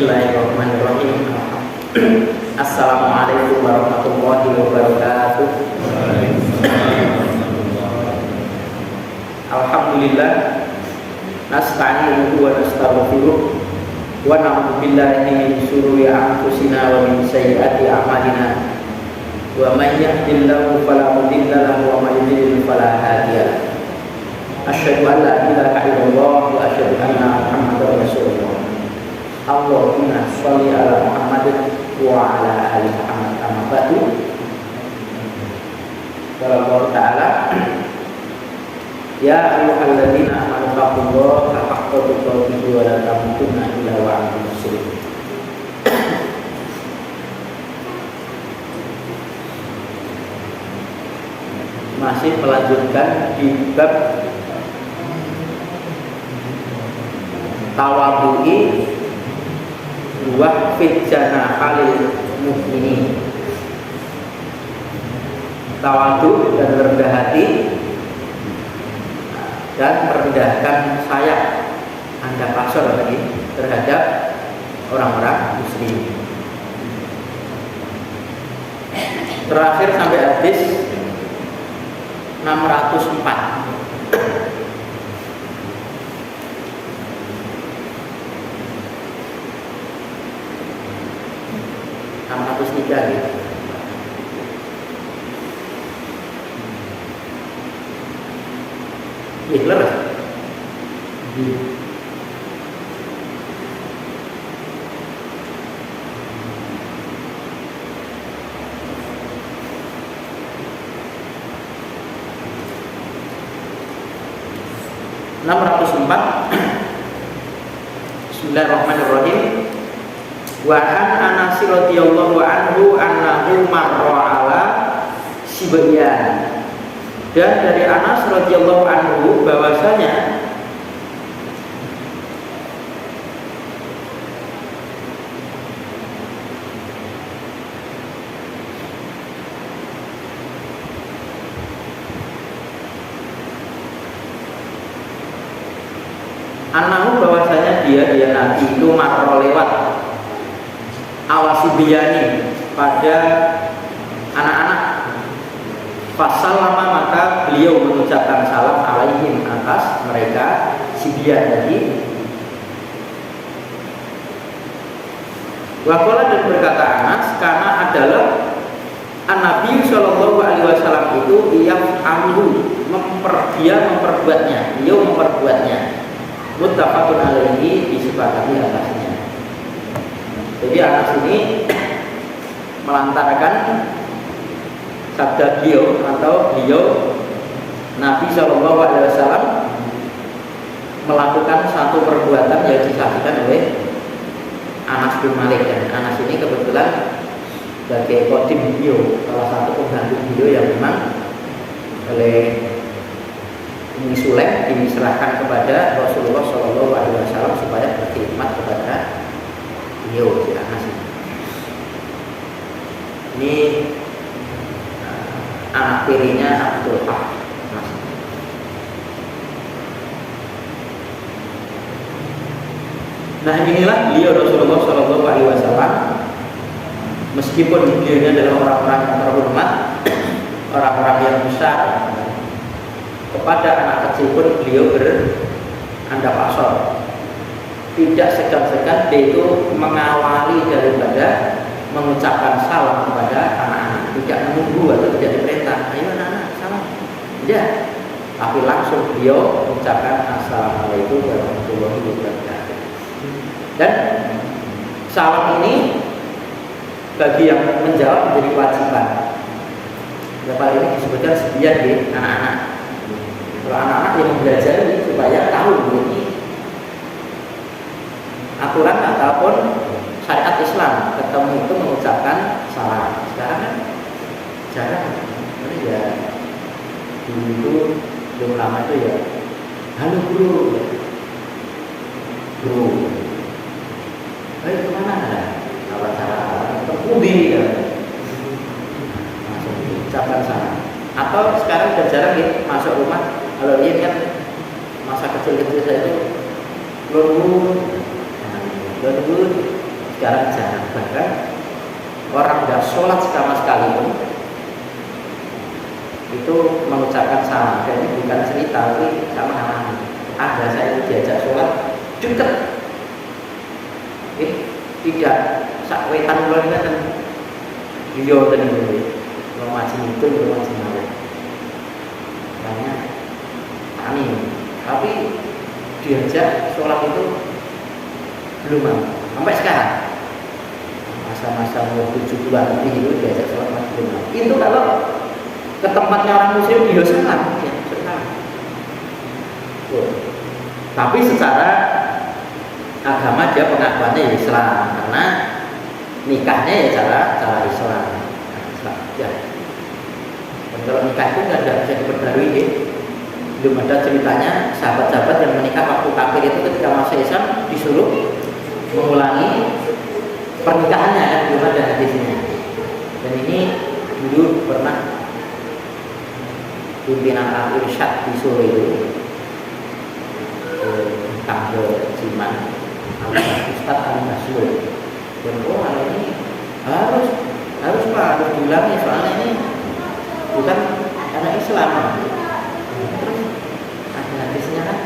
Bismillahirrahmanirrahim. Assalamualaikum warahmatullahi wabarakatuh. Alhamdulillah, nasta'inuhu wa nastaghfiruh wa na'udzu billahi min shururi anfusina wa min sayyiati a'malina. Wa may yahdihillahu fala mudilla lahu wa may yudlil fala hadiya lahu. Asyhadu an la ilaha illallah wa asyhadu anna Muhammadar Rasulullah. Allahumma sholli ala Muhammadin wa ala ali Muhammad. Amma ba'du. Qala Allah Ta'ala, ya ayyuhalladzina amanu taqullaha haqqa tuqatih wa la tamutunna illa wa antum muslimun. Masih melanjutkan di bab tawadhu'i wa fitjana halil mu'minin. Tawadhu dan rendah hati dan merendahkan sayap anda pasor lagi terhadap orang-orang muslim. Terakhir sampai hadis 604. Gitu. Hitler 604. Bismillahirrahmanirrahim. Wa an Anas radhiyallahu anhu annahu marra ala Sibyan. Dan dari Anas radhiyallahu anhu bahwasanya dia Nabi itu marra lewat awasibiyani pada anak-anak. Fasalama, maka beliau mengucapkan salam alaihim atas mereka Sibyan tadi. Waqala, dan berkata Anas, karena adalah An-Nabi Shallallahu Alaihi Wasallam itu dia memperbuatnya, beliau memperbuatnya. Muttafaqun alaihi, disepakati atasnya. Jadi Anas ini melantarkan sabda beliau atau beliau Nabi Shallallahu Alaihi Wasallam melakukan satu perbuatan yang disaksikan oleh Anas bin Malik, dan Anas ini kebetulan sebagai kodim beliau, salah satu pembantu beliau yang memang oleh Umi Sulaim diserahkan kepada Rasulullah Shallallahu Alaihi Wasallam supaya berkhidmat kepada beliau, si Anas ini. Anak tirinya Abdul Haq. Nah, inilah beliau Rasulullah Shallallahu Alaihi Wasallam. Meskipun beliau adalah orang-orang yang terhormat, orang-orang yang besar, kepada anak kecil pun beliau berandap asor. Tidak segan-segan dia itu mengawali daripada mengucapkan salam kepada anak-anak, tidak menunggu atau tidak diperintah, ayo anak-anak salam, tidak, tapi langsung beliau mengucapkan assalamualaikum warahmatullahi wabarakatuh. Dan salam ini bagi yang menjawab menjadi kewajiban. Berapa ini disebutkan Sibyan di anak-anak. Kalau anak-anak yang belajar ini supaya tahu ini aturan ataupun syariat Islam, ketemu itu mengucapkan salam. Sekarang kan jarang, ini ya dulu itu belum lama itu ya, halo guru, guru, ayo kemana ada? Awal cara terpundi ya, langsung ucapkan salam. Atau sekarang udah jarang ya masuk rumah, kalau dia kan masa kecil-kecil saya itu lembut, sekarang jarang, bahkan orang tidak sholat sama sekali pun itu mengucapkan salam. Dan ini bukan cerita, tapi sama ada saya itu diajak sholat deket, tidak sakwetan keluarga dan dia dan itu ngaji itu ngaji malam, makanya aneh. Tapi diajak sholat itu belum mau sampai sekarang, masa-masa 70-an lebih itu diajak sholat masih belum mau. Itu kalau ke tempatnya orang muslim di Yoselan ya sekarang. Tapi secara agama dia pengakuannya Islam karena nikahnya ya cara Islam. Ya. Dan kalau nikah itu nggak bisa diperbarui ya. Belum ada ceritanya sahabat-sahabat yang menikah waktu kafir itu ketika masuk Islam disuruh mengulangi pernikahannya, kan belum ada hadisnya. Dan ini dulu pernah pimpinan Al-Irsyad disuruh itu Kanggo Jiman Ustadz Al-Maslul, dan ini harus Pak, harus diulangi soalnya ini bukan anak Islam. Terus ada hadisnya kan,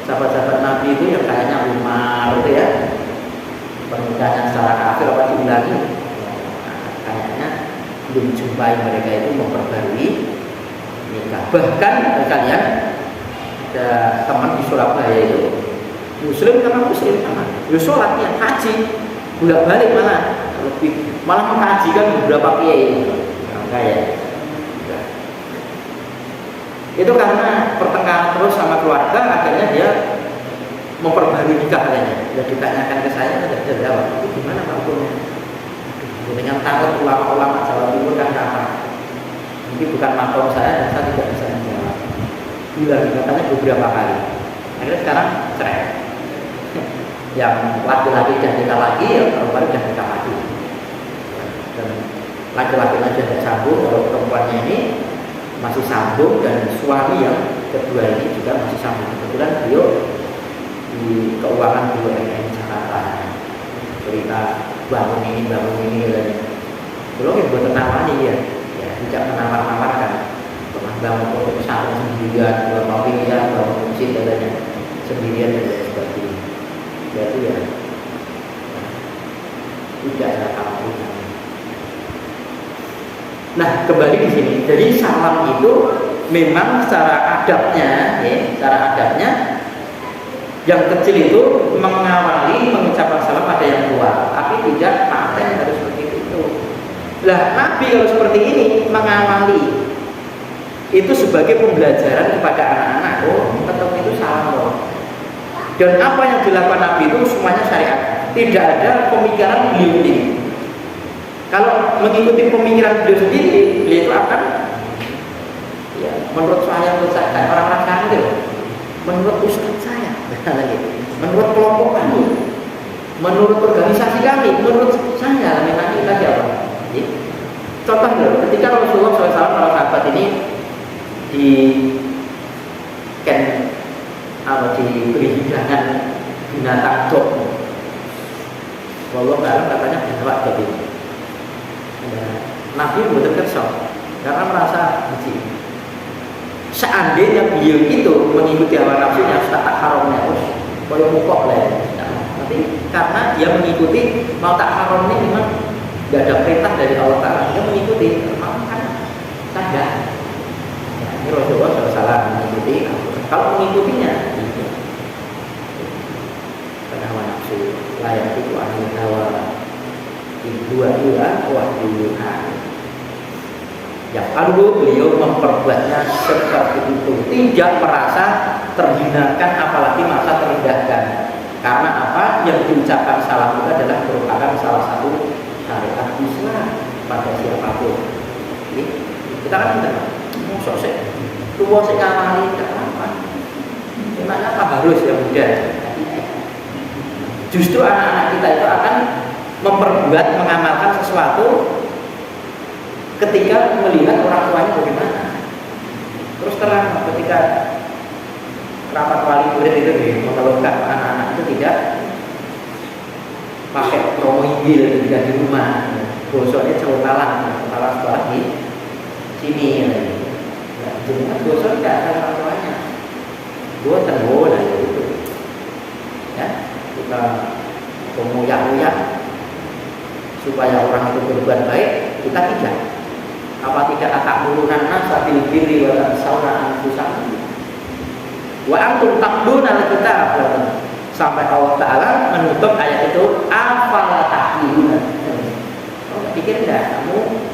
sahabat-sahabat Nabi itu yang kayaknya Umar itu ya, pernikahan secara kafir apa diulangi, kayaknya belum jumpai mereka itu memperbarui nikah. Bahkan kalian ada teman di Surabaya itu muslim karena muslim sama, ya sholatnya haji bolak balik malah menghajikan beberapa kiai kayak itu karena pertengkaran terus sama keluarga, akhirnya dia memperbarui nikah katanya. Ya ditanyakan ke saya tidak bisa jawab, itu gimana Pak hukumnya? Dengan takut ulama-ulama Jawa Timur kan apa? Ini bukan makom saya dan saya tidak bisa menjawab. Bilang katanya beberapa kali. Akhirnya sekarang cerai. Yang laki-laki sudah nikah lagi, yang perempuan sudah nikah lagi. Dan laki-lakinya sudah tidak sambung, kalau perempuannya ini masih sambung, dan suami yang kedua ini juga masih sambung. Kebetulan beliau di keuangan BUMN Jakarta, cerita bangun ini dan belum yang buat menawari ya tidak menawar-nawarkan, pernah bangun pondok pesantren sendirian, bangun pavilion, bangun masjid katanya sendirian dan sebagainya. Jadi ya tidak ada kampung. Nah kembali di sini, jadi salam itu memang secara adabnya, yang kecil itu mengawali mengucapkan salam ada yang tua, tapi tidak paten harus seperti itu. Lah Nabi kalau seperti ini mengawali itu sebagai pembelajaran kepada anak-anak, tetap itu salam loh. Dan apa yang dilakukan Nabi itu semuanya syariat, tidak ada pemikiran beliau sendiri. Kalau mengikuti pemikiran beliau sendiri, beliau itu akan ya, menurut saya kayak orang-orang sekarang itu, menurut ustaz saya, menurut kelompok kami, menurut organisasi kami, menurut saya, nanti lagi apa? Contoh dulu, ketika Rasulullah SAW para sahabat ini diberi hidangan binatang dok, wallahu a'lam katanya binatang dok ini. Nabi betul kesal karena merasa benci. Seandainya beliau itu mengikuti hawa nafsunya, tak haramnya, kalau mukok lah. Tapi karena dia mengikuti mau tak haram ini memang tidak ada perintah dari Allah Taala, dia mengikuti, mau kan sadar. Ya, ini Rasulullah SAW mengikuti. Kalau mengikutinya, karena hawa nafsu, layak itu ahli hawa. Dua wahdiuhan. Yang lalu beliau memperbuatnya seperti itu, tidak merasa terhinakan apalagi merasa terendahkan. Karena apa? Yang diucapkan salam itu adalah merupakan salah satu syariat Islam pada siapapun. Jadi, kita kan tidak musuh sih, tua sekali tidak apa. Gimana apa harus yang muda? Justru anak-anak kita itu akan memperbuat, mengamalkan sesuatu ketika melihat orang tuanya bagaimana. Terus terang ketika rapat wali murid itu mengeluhkan anak-anak itu tidak pakai promo inggil ketika di rumah, bosoknya celotalan sekolah di sini ya. Jenengan bosok tidak ada orang-orangnya, gue terbawa dari itu, ya kita menguyak-uyak supaya orang itu berbuat baik, kita tidak. Apa tidak atak mulunan nasa bil birri wa tansawna anfusakum wa antum taqduna al-kitab, sampai Allah Ta'ala menutup ayat itu afala ta'qiluna. Kamu pikir enggak kamu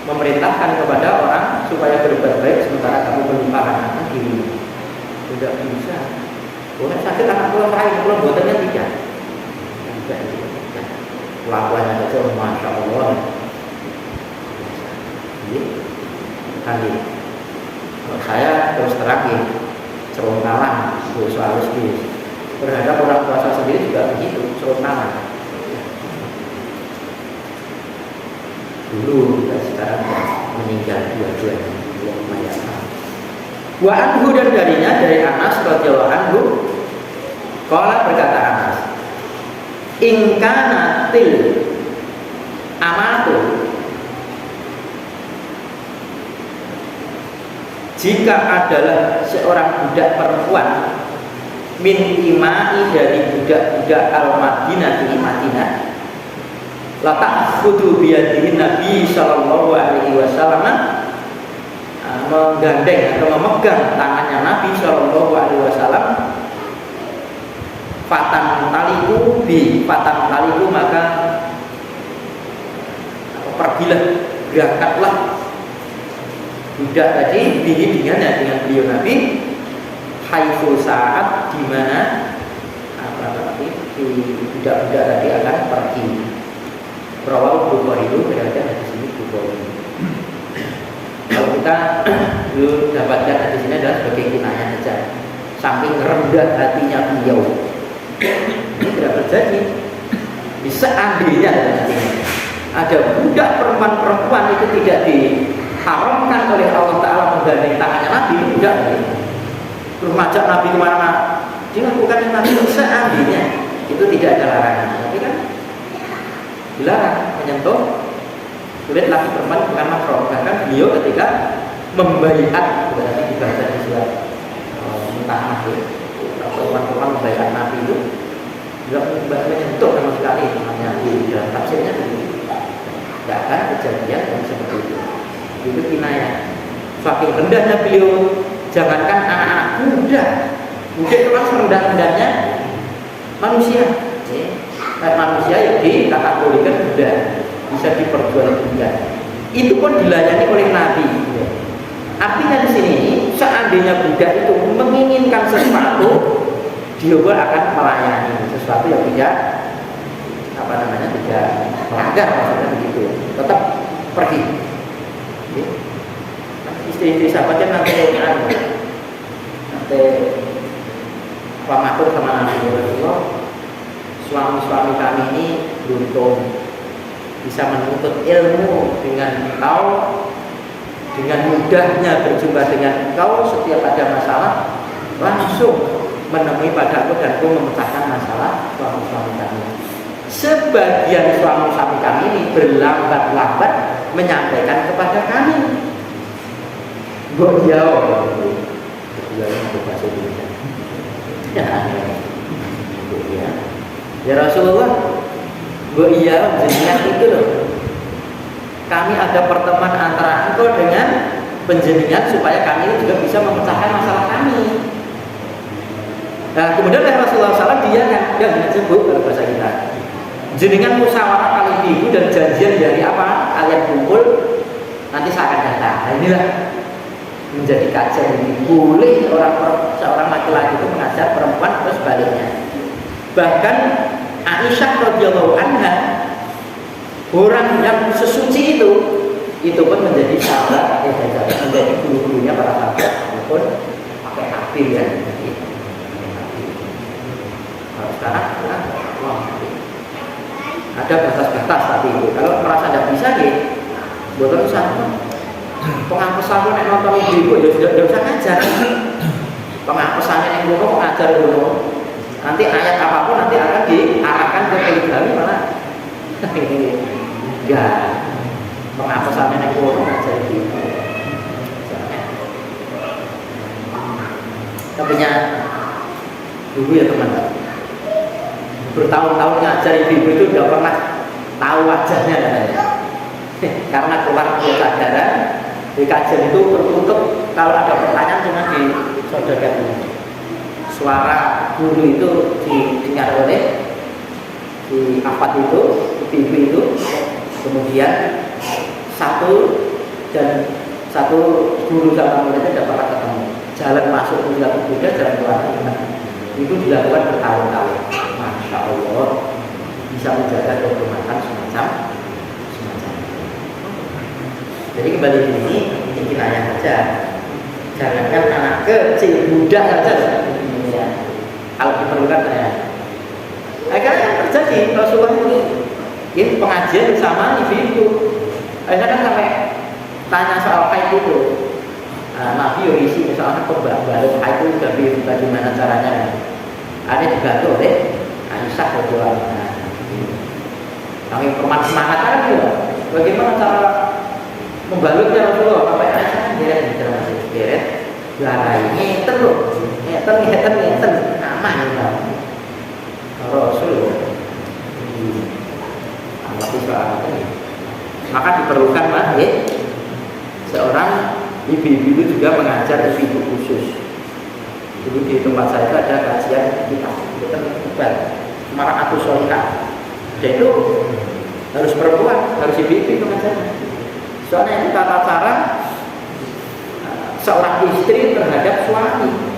memerintahkan kepada orang supaya berbuat baik sementara kamu melupakan anak dirimu? Tidak bisa. Bukan sakit anak pulang terakhir, pulang buatannya tidak. Lakuannya saja Masya Allah. Tadi kalau saya terus terang serontalan soal bisnis terhadap orang puasa sendiri juga begitu, serontalan. Dulu kita sekarang meninggal dua-duanya, lumayan. Wa anhu, dan darinya dari Anas radhiyallahu anhu, qala, berkata Anas, in kanatil amatu, jika adalah seorang budak perempuan min imai, dari budak-budak al-Madinah di Madinah, la ta'khudhu biyadihi Nabi sallallahu alaihi wasallam, menggandeng atau memegang tangannya Nabi sallallahu alaihi wasallam, fatan taliku, maka pergilah, berangkatlah budak tadi dengan beliau Nabi, haitsu saat, di mana budak-budak tadi akan pergi. Rawal Bukhari, itu berada di sini Bukhari. Kalau kita dulu dapatkan di sini adalah sebagai kinayah saja, saking rendah hatinya beliau. Ini tidak terjadi. Bisa andilnya ada budak perempuan itu tidak diharamkan oleh Allah Ta'ala menggandeng tangannya Nabi, tidak. Terus ngajak Nabi kemana-mana, dilakukan yang Nabi seandainya, itu tidak ada larangan. Tapi kan dilarang menyentuh kulit laki perempuan bukan mahram. Bahkan beliau ketika membaiat, berarti dibaca di surat mentah Nabi, perempuan-perempuan membaiat Nabi itu tidak menyentuh sama sekali, namanya di dalam tafsirnya tidak akan kejadian yang seperti itu. Itu kinayah. Saking rendahnya beliau, jangankan anak-anak muda itu kan serendah-rendahnya manusia. Manusia yang dikategorikan muda, bisa diperjualbelikan. Itu pun dilayani oleh Nabi. Artinya di sini, seandainya budak itu menginginkan sesuatu, dia pun akan melayani sesuatu yang tidak tidak melanggar, maksudnya begitu. Tetap pergi. Istri-istri sahabatnya nanti pamatur sama Nabi Rasulullah, suami-suami kami ini beruntung bisa menuntut ilmu dengan engkau, dengan mudahnya berjumpa dengan engkau, setiap ada masalah langsung menemui padaku dan aku memecahkan masalah suami-suami kami. Sebagian suami-suami kami ini berlambat-lambat menyampaikan kepada kami. Gue jauh, bahasa Indonesia. Ya Rasulullah, gue iya jenengan itu loh. Kami ada pertemuan antara engkau dengan penjenengan supaya kami juga bisa memecahkan masalah kami. Nah kemudian Rasulullah SAW dia kan sebut dalam bahasa kita, jenengan musyawarah kali minggu dan janjian dari apa? Kalian kumpul, nanti saya akan datang. Nah inilah menjadi kajian ini. Boleh seorang laki-laki itu mengajar perempuan atau sebaliknya. Bahkan Aisyah radhiyallahu anha, orang yang sesuci itu pun menjadi sahabat, menjadi guru-gurunya para sahabat, walaupun pakai takbir ya. Kalau sekarang ada batas-batas tapi itu. Kalau merasa tidak bisa gitu, bukan usaha. Pengapesan nek nonton ibu ya sudah usah ngajar. Pengapesannya yang dulu ngajar dulu. Nanti ayat apapun nanti akan diarahkan ke poligami, malah Enggak. Pengapesannya nek kono ngajar ibu. Tapi dulu ya teman-teman, bertahun-tahun ngajar ibu itu tidak pernah tahu wajahnya katanya. Karena keluar kesadaran di kajian itu tertutup, kalau ada pertanyaan cuma disodorkan. Suara guru itu didengar oleh si afat itu, ibu itu, kemudian satu guru sama muridnya tidak pernah ketemu. Jalan masuk ke dalam Buddha, jalan keluar itu dilakukan bertahun-tahun. Masya Allah, bisa menjaga kehormatan semacam. Jadi kembali ini kinayah saja. Jangankan anak kecil, budak saja. Ya. Kalau diperlukan ya. Akhirnya yang terjadi Rasulullah ini pengajian sama ibu-ibu. Akhirnya kan sampai tanya soal haid itu. Nabi isi misalnya pembalut haid itu bagaimana caranya. Ada dibantu oleh Aisyah radhiyallahu anha. Kami perman semangat kan juga. Bagaimana cara membalutnya Rasulullah? Sampai Aisyah deret masih deret. Darah ini terus, ngeten aman ya. Rasul maka diperlukan seorang ibu-ibu itu juga mengajar ibu-ibu khusus. Dulu di tempat saya itu ada kajian kita Mar'atus Sholihah. Dan itu harus perempuan, harus ibu-ibu itu mengajarnya. Soalnya itu tata cara seorang istri terhadap suami.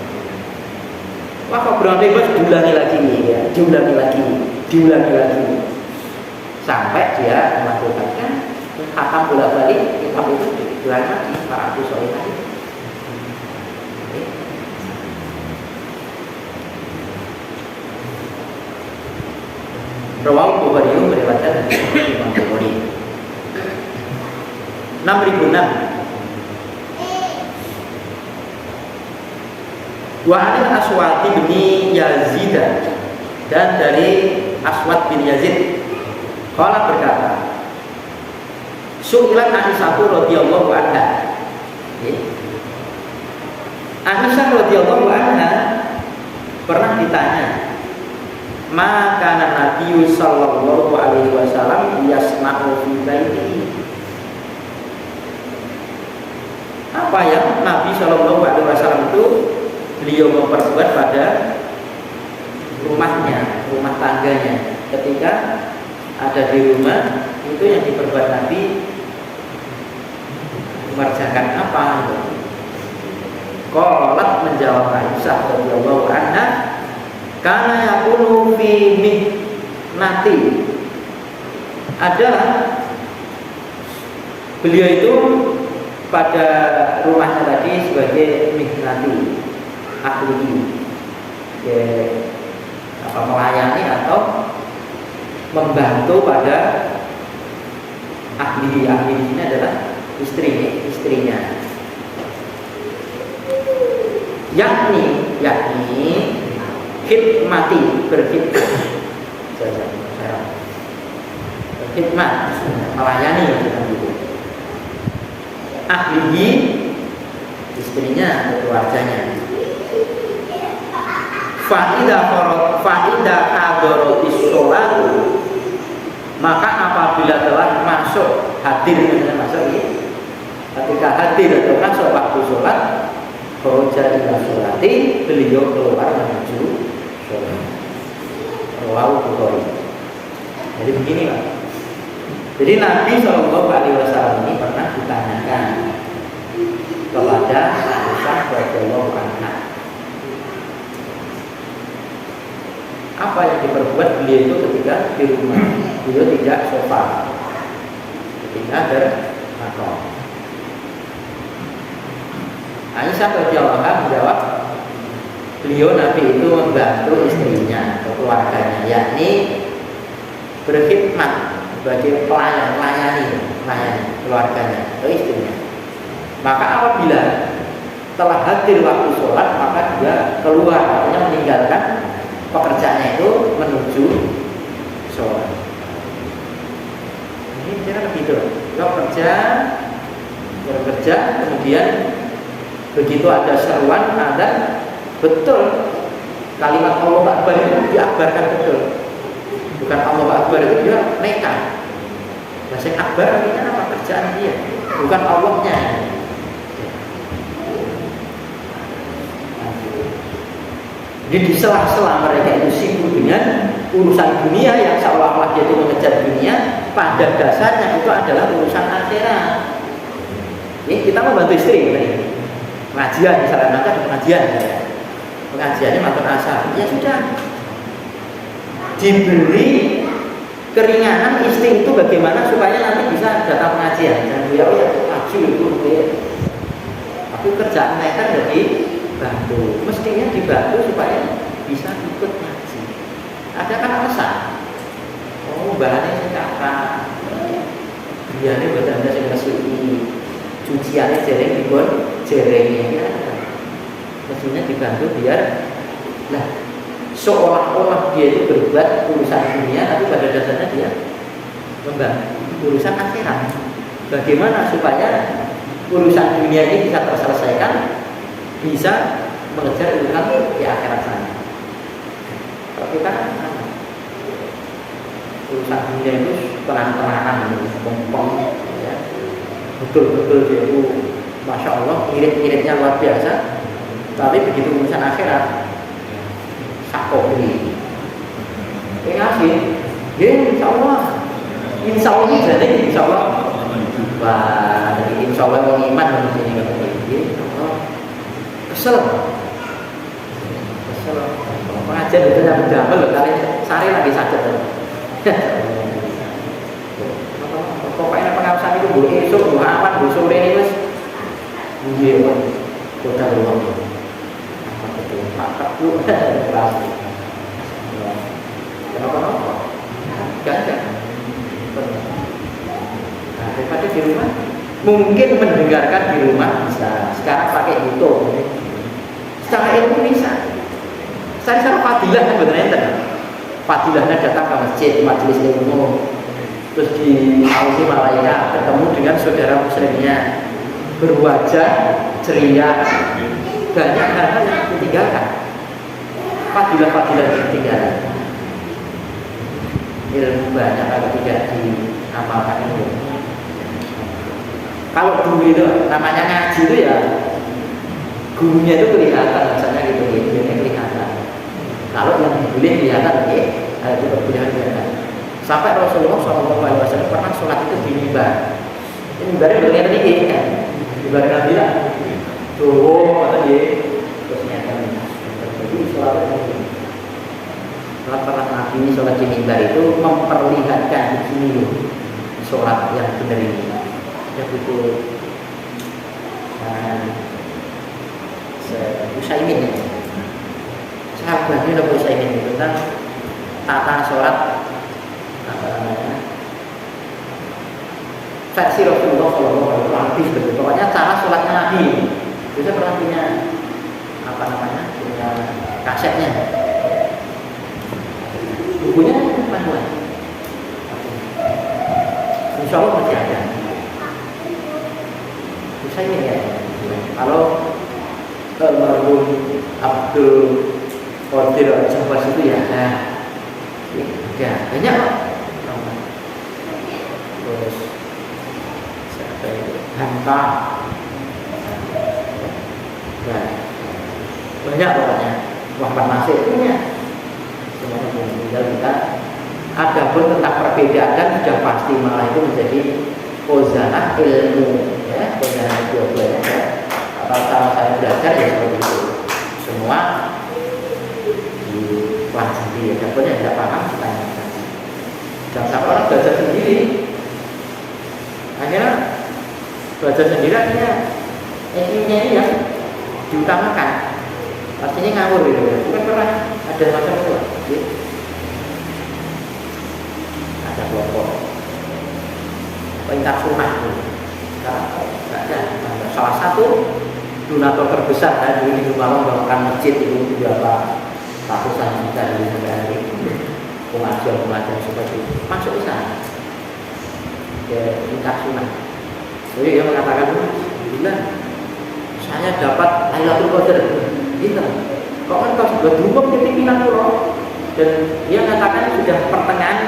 Wah, kok berarti bos diulangi lagi, ya, diulangi lagi, sampai dia melakukan khatam bolak-balik kitab itu diulangi lagi para usul tadi. Rawal Bukhari meriwayatkan Imam Bukhari 6006. Wa anil Aswad bin Yazid, dan dari Aswad bin Yazid qala berkata, Su'ilat Aisyah radhiyallahu anha. Aisyah radhiyallahu anha pernah ditanya, maka Nabi sallallahu alaihi wasallam yasna'u fi baitihi. Apa yang Nabi sallallahu alaihi wasallam itu beliau memperbuat pada rumahnya, rumah tangganya. Ketika ada di rumah, itu yang diperbuat Nabi mengerjakan apa? Qalat menjawab Aisyah radhiyallahu anha, kana yakunu fi mihnati. Adalah beliau itu pada rumahnya tadi sebagai mihnati, ahli, melayani atau membantu pada ahli ini adalah istrinya, yakni khidmati, berkhidmat, melayani ahli istrinya atau keluarganya. Fa'ida hadaratis sholatu, maka apabila telah hadir ketika hadir atau masuk waktu sholat, kharaja ila sholati, beliau keluar menuju sholat. Rawahu Bukhari. Jadi begini Pak. Jadi Nabi Shallallahu Alaihi Wasallam ini pernah ditanyakan kepada Aisyah radhiyallahu anha, apa yang diperbuat beliau itu ketika di rumah. Beliau tidak sopan ketika bermakom. Aisyah radhiyallahu anha menjawab, beliau Nabi itu membantu istrinya atau keluarganya, yakni berkhidmat sebagai melayani keluarganya atau istrinya. Maka apabila telah hadir waktu sholat, maka dia keluar, artinya meninggalkan pekerjaannya itu menuju sholat. gereja, kemudian begitu ada seruan adzan, betul kalimat Allahu Akbar itu diakbarkan betul. Bukan Allahu Akbar itu dia neka. Bahasa akbar artinya apa? Kerjaan dia, bukan Allahnya. Jadi di sela-sela mereka itu sibuk dengan urusan dunia yang seolah-olah dia itu mengejar dunia, pada dasarnya itu adalah urusan akhirat. Ini kita membantu istri tadi. Pengajian misalnya, nanti ada pengajian ya. Pengajiannya matur asar. Ya sudah. Diberi keringanan istri itu bagaimana supaya nanti bisa datang pengajian. Dan beliau ya maju itu ya. Tapi kerjaan mereka jadi bantu, mestinya dibantu supaya bisa ikut ngaji. Ada kan alasan. Oh, bahannya sekarang. Dia ini betul-betul saya masih cuciannya jereng dibon, jerengnya ya. Mestinya dibantu biar, nah seolah-olah dia itu berbuat urusan dunia, tapi pada dasarnya dia membantu urusan akhirat. Bagaimana supaya urusan dunia ini bisa terselesaikan, bisa mengejar urusan di akhirat sana. Kalau kita urusan dunia itu tenang-tenangan, pompong, ya. Betul-betul dia itu, masya Allah, irit-iritnya luar biasa. Tapi begitu urusan akhirat, sakok ini. Ngasih, ya insya Allah jadi insya Allah. Wah, jadi insya Allah mau iman di sini kata dia. Kesel. Pengajian itu yang double kali sehari lagi sakit. Pokoknya pengawasan itu boleh esok, boleh awan, boleh sore ini mas. Iya, kota ruang. Apa betul? Pakak lu, pasti. Kenapa? Gak. Nah, daripada di rumah, mungkin mendengarkan di rumah bisa. Sekarang pakai YouTube. Secara ilmu bisa. Secara fadilah kan benar-benar. Fadilahnya datang ke masjid, majelis ilmu. Terus di audi malaikat ketemu dengan saudara muslimnya, berwajah ceria, banyak hal-hal yang ditinggalkan. Fadilah-fadilah yang ditinggalkan. Ilmu banyak kalau tidak diamalkan itu. Kalau dulu itu namanya ngaji itu ya, gurunya itu kelihatan, misalnya gitu, gurunya kelihatan. Kalau yang boleh kelihatan, itu boleh kelihatan. Sampai Rasulullah SAW pernah sholat itu di mimbar. Ini mimbarnya berlihat ini kan, mimbar Nabi lah. Tuh, kata dia, terusnya kan. Jadi sholat para Nabi sholat di mimbar itu memperlihatkan ini sholat yang benar ini. Yang itu Usaimin ya. Sahabatnya Nabi Usaimin itu tentang tata sholat versi Rasulullah SAW. Pokoknya cara sholatnya Nabi. Bisa pernah punya punya kasetnya. Bukunya panduan. Insya Allah masih ada. Bisa ini ya. Kalau almarhum Abdul Qadir Jawas itu ya, banyak kok. Terus siapa itu? Hamka. Ya, banyak pokoknya. Muhammad Nasir punya. Semuanya tinggal kita. Adapun tentang perbedaan sudah pasti malah itu menjadi khazanah ilmu, ya, khazanah dua-duanya. Kalau saya belajar ya seperti itu. Semua dipelajari. Adapun yang tidak paham ditanyakan. Jangan sampai orang belajar sendiri. Akhirnya belajar sendiri akhirnya ilmunya ini ya diutamakan. Pastinya ngawur gitu. Bukan pernah ada macam itu. Ada kelompok peringkat sunnah itu. Sekarang tidak ada. Salah satu donatur terbesar dulu di Malang membangun masjid itu berapa ratusan juta dari hari pengajian seperti itu masuk ke sana ke tingkat sunnah. Jadi dia mengatakan bilang saya dapat Lailatul Qadar. Gitu. Kok kan kau sudah berubah di pimpinan pulau? Dan dia katakan sudah pertengahan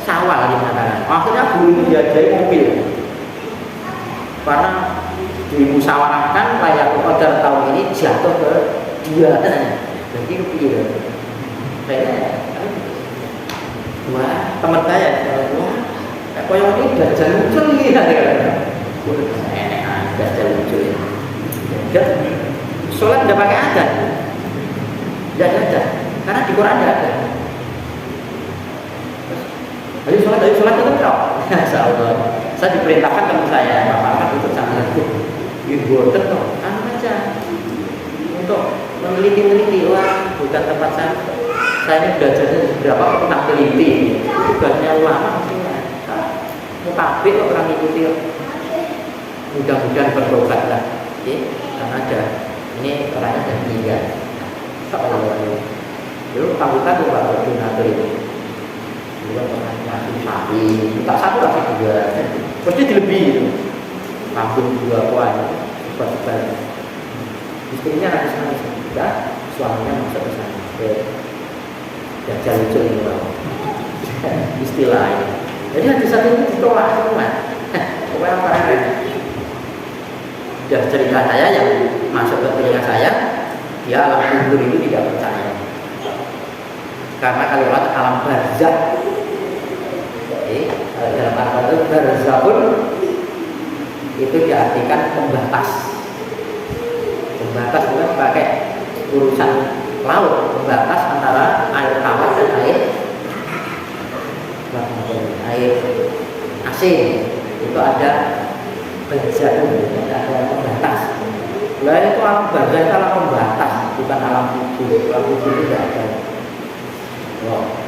Syawal dia katakan. Akhirnya guru itu diajari mobil. Karena dimusyawarahkan Lailatul Qadar tahun ini jatuh ke dia. Jadi rupiah. Kayaknya wah, teman saya, wah, koyo ini dajal muncul nih, ada. Enak aja dajal muncul. Dan sholat tidak pakai adzan, tidak ada, karena di Quran tidak ada. Ayo sholat itu kau. Insyaallah. Saya diperintahkan teman saya, Bapak untuk sana itu boten toh, anu aja untuk meneliti, wah bukan tempat saya ini belajarnya berapa tentang teliti, itu tugasnya ulama maksudnya. Mau kabeh orang ikuti, mudah-mudahan bertobat lah, karena ada ini orangnya sudah meninggal. Insyaallah. Dulu panggilan tuh Pak Koordinator itu. Dulu pernah ngasih sapi, tak satu kasih dua, pasti dilebih gitu. Kampung dua kuan, sebab istrinya nangis juga, suaminya masuk ke sana. Dajjal lucu ini loh. Istilahnya. Jadi hadis satu ini ditolak semua. Pokoknya apa sudah cerita saya yang masuk ke telinga saya, dia alam kubur itu tidak percaya. Karena kalau alam barzah, dalam arti barzah pun itu diartikan pembatas. Pembatas bukan pakai urusan laut, pembatas antara air tawar dan air asin. Itu ada barzah, ada pembatas. Lain itu alam barzah itu alam pembatas, bukan alam kubur. Alam kubur itu tidak ada. Wow.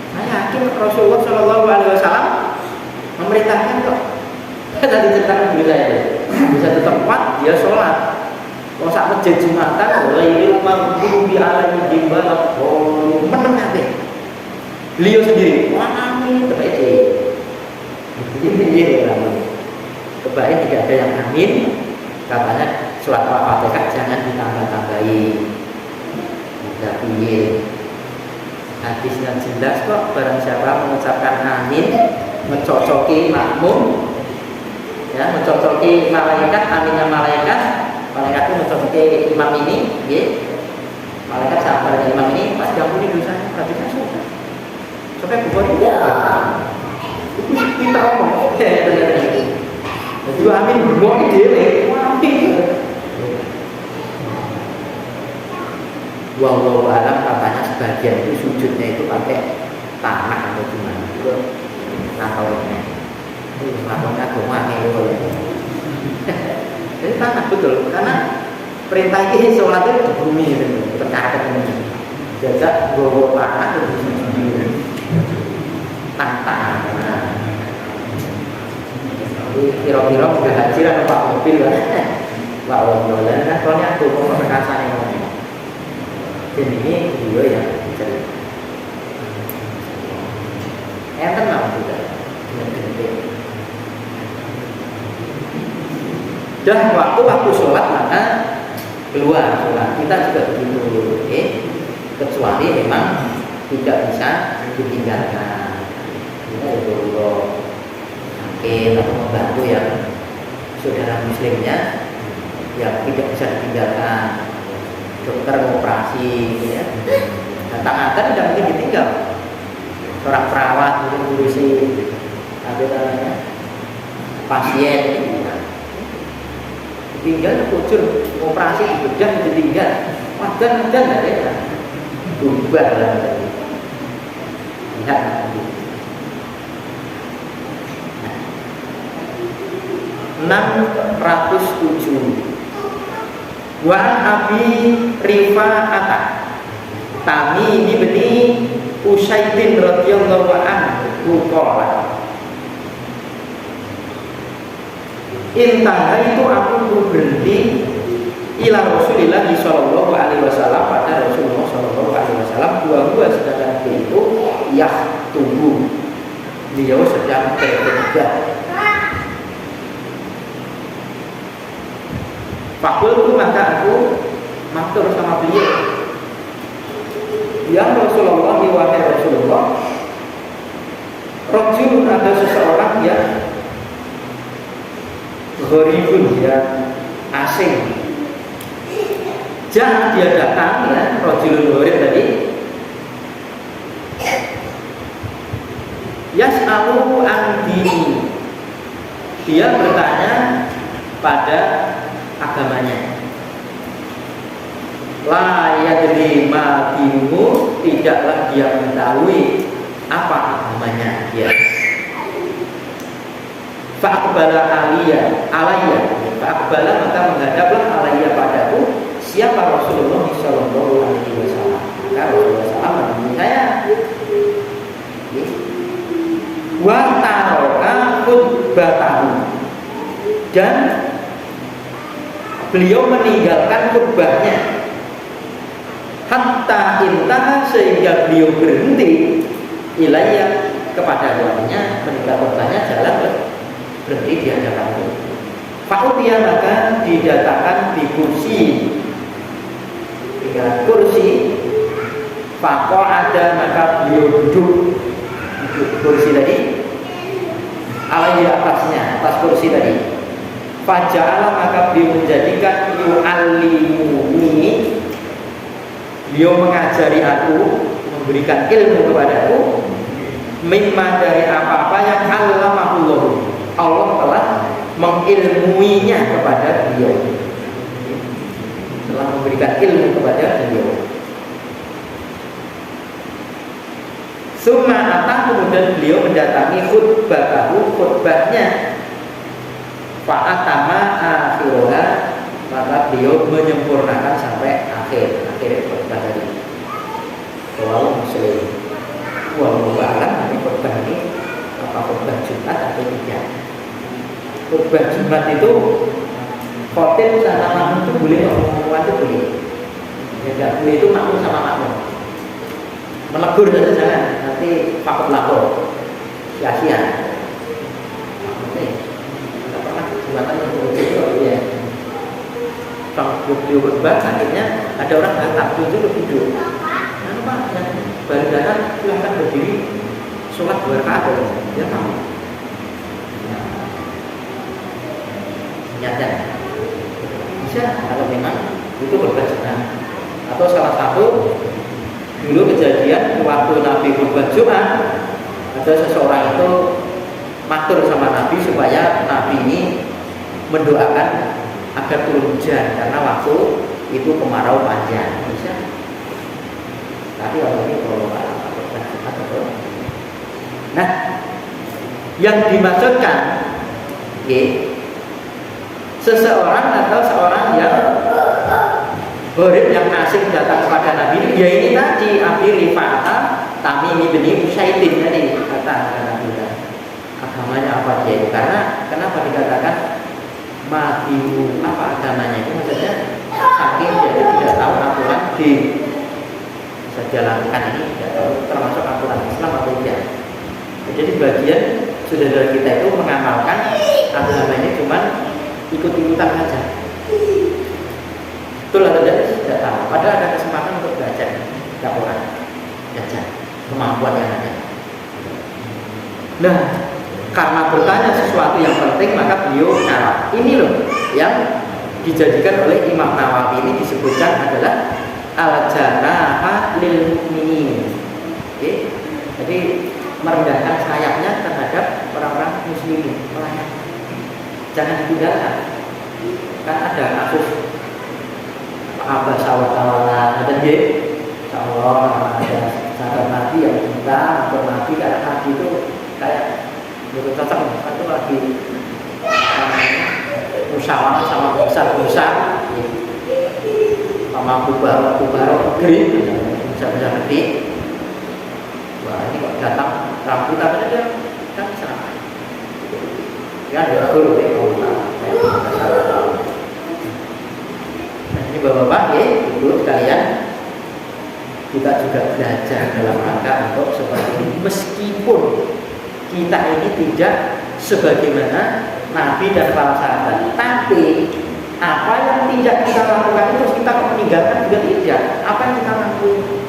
Saya yakin Rasulullah Shallallahu Alaihi Wasallam memerintahkan kok. Tadi ceritakan dulu saya. Bisa tempat dia sholat. Kalau saat masjid Jumatan, ini maghdubi alaihim dimbalak. Oh, menang deh. Beliau sendiri, wah amin, terbaik. Ini kebaik tidak ada yang amin. Katanya surat Al-Fatihah jangan ditambah-tambahi. Tapi hadisnya jelas kok, barang siapa mengucapkan amin, mencocoki makmum, ya, mencocoki malaikat, aminnya malaikat itu mencocoki imam ini, ya, malaikat sabar dengan imam ini, pas diampuni dosanya, berarti kan sudah. Sampai bukan ya, kita ngomong, jadi amin bukan ide, amin. Wallahu alam, katanya sebagian itu sujudnya itu pakai tanah atau gimana itu nakalnya agama itu jadi tanah betul, karena perintah ini sholat itu di bumi tercatat ini jajak bawa tanah itu di tanah. Jadi kira-kira udah haji lah Pak mobil lah Pak Wongdolan kan soalnya aku mau perkasa ini. Dan ini beliau yang cerita. Enten mau juga. Dan waktu sholat maka keluar sholat. Kita juga begitu, kecuali memang tidak bisa ditinggalkan. Kita dulu sakit atau membantu yang saudara muslimnya yang tidak bisa ditinggalkan. Dokter operasi, ya. Tangan tidak mungkin ditinggal. Seorang perawat mungkin ngurusi pasien, ditinggal kucur operasi bedah ditinggal, wajan tidak ada, bubar lah. Lihat. 607. Wa Abi Rifa'ata Tamim bin Usaidin radhiyallahu anhu qala Intaha itu aku berhenti ila Rasulillah sallallahu alaihi wasallam, pada Rasulullah sallallahu alaihi wasallam, dua sedangkan itu tubuh beliau sedang bekerja. Fakultu maka aku matur sama beliau, ya Rasulullah, wahai Rasulullah, rajulun, ada seseorang yang gharibun, yang asing. Jangan dia datang, ya, rajulun gharib tadi. Yas'alu an dini, dia bertanya pada agamanya. La yadri ma dinuhu, tidaklah dia mengetahui apa agamanya dia. Fa'aqbala alaiya, maka menghadaplah alaiya padaku siapa Rasulullah sallallahu alaihi wasallam. Maka Rasulullah SAW menemui saya. Wa taroka khutbatahu, dan beliau meninggalkan khutbahnya. Hatta intaha, sehingga beliau berhenti ilayya, kepada walinya, meninggalkan khutbahnya, jalan berhenti di hadapanku. Fa'utiya, maka didatangkan di kursi, dengan kursi. Faqo ada, maka beliau duduk kursi tadi, alaihi, atasnya, atas kursi tadi. Faja'ala, maka beliau menjadikan yu'allimuni, beliau mengajari aku, memberikan ilmu kepadaku, mimma, dari apa-apa yang allamahullah, Allah telah mengilmuinya kepada beliau, telah memberikan ilmu kepada beliau. Summa atah, kemudian beliau mendatangi khutbahnya. Fa'atama akhiroha, maka beliau menyempurnakan sampai akhir khutbah tadi. Walau Muslim, walau alam, ini khutbah ini apa khutbah Jumat atau tidak? Khutbah Jumat itu khotib sama makmum itu boleh, ngomong itu boleh. Ya tidak boleh itu makmum sama makmum. Menegur saja jangan, nanti fakut lapor, sia-sia. Tidak pernah Jumatan yang begitu ya. Kalau beliau khutbah, akhirnya ada orang datang, duduk. Nah, Pak, yang baru datang silahkan berdiri, sholat 2 rakaat, dia tahu. Nyata, bisa kalau memang itu berkesudahan. Atau salah satu dulu kejadian waktu Nabi khutbah Jumat, ada seseorang itu matur sama Nabi supaya Nabi ini mendoakan agar turun hujan karena waktu itu kemarau panjang. Bisa. Tapi waktu ini kalau khutbah Jumat itu. Nah, yang dimaksudkan seseorang atau seorang yang gharib, yang asing datang kepada Nabi, ya ini tadi Abi Rifa'ah Tamimi bin Usaidin tadi, kata Nabi, agamanya apa dia itu? Karena kenapa dikatakan mati, apa agamanya itu? Maksudnya saking dia tidak tahu aturan di bisa jalankan ini, tidak tahu termasuk aturan Islam atau tidak. Jadi bagian saudara kita itu mengamalkan agamanya cuma ikut-ikutan saja. Betul atau tidak tahu. Padahal ada kesempatan untuk belajar, laporan, belajar kemampuan yang ada. Nah, karena bertanya sesuatu yang penting, maka beliau jawab. Ini loh yang dijadikan oleh Imam Nawawi ini disebutkan adalah al-janaha lil mukminin. Jadi merendahkan sayapnya terhadap orang-orang muslimin, pelayan. Jangan ditinggalkan. Kan ada kasus apa sawat-sawatan, ada dia, Allah ada sahabat Nabi yang cinta atau Nabi, karena Nabi itu kayak betul cocok, itu lagi musyawarah sama besar-besar, sama kubar negeri, besar-besar negeri. Wah, ini kok datang Rabu, tapi dia kan sana. Ya, dia guru deh, ini bapak-bapak ya, ibu sekalian, kita juga belajar dalam rangka untuk seperti ini. Meskipun kita ini tidak sebagaimana Nabi dan para sahabat, tapi Apa yang tidak kita lakukan terus kita meninggalkan juga tidak. Apa yang kita lakukan?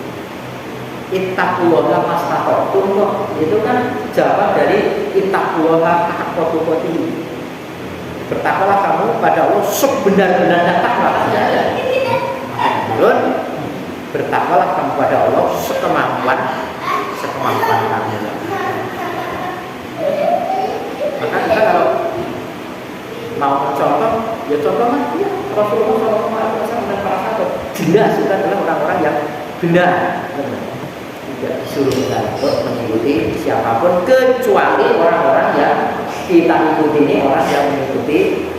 Ittaqullaha mastata'tum, itu kan jawaban dari ittaqullaha haqqa tuqatih. Bertakwalah kamu pada Allah sebenar-benarnya takwa. Belum bertakwalah kamu pada Allah sekemampuan kamu. Maka kita kalau mau mencontoh, ya contohnya ya Rasulullah SAW dan para sahabat. Jelas kita adalah orang-orang yang benar. Tidak disuruh kita untuk mengikuti siapapun kecuali orang-orang yang kita ikuti ini orang yang mengikuti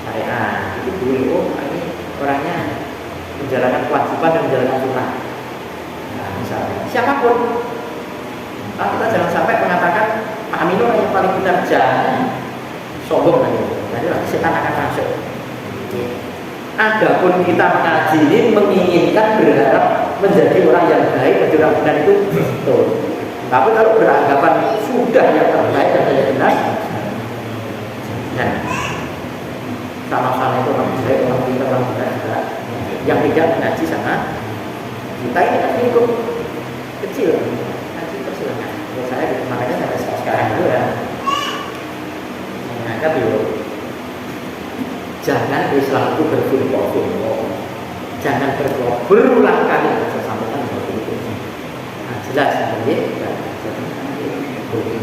syariat. Itu dulu ini orangnya menjalankan kewajiban dan menjalankan sunnah. Nah, misalnya siapapun, kita jangan sampai mengatakan Pak Amin orang yang paling benar, jangan sombong lagi. Nanti setan akan masuk. Adapun kita mengaji ini menginginkan berharap menjadi orang yang baik, menjadi orang benar itu betul. Tapi kalau beranggapan sudah yang terbaik dan yang benar, nah, sama-sama itu orang baik, orang pintar, orang benar juga. Yang tidak mengaji sama kita ini kan lingkup kecil, ngaji persilakan. Menurut saya gitu, makanya sampai sekarang itu ya menganggap dulu. Jangan Islam itu berfirqah-firqah. Jangan berkelompok. Berulang kali saya sampaikan seperti itu. Nah, jelas seperti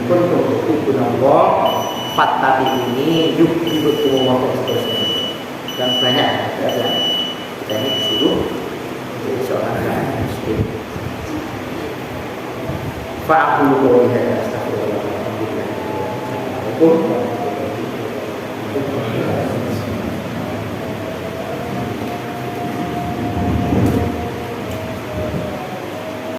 pun untuk Allah fattabi ini yuhibbukum wa seterusnya. Dan banyak ya, kita ini disuruh menjadi seorang muslim. Fa'aqulu qawli hadza astaghfirullah. Assalamualaikum.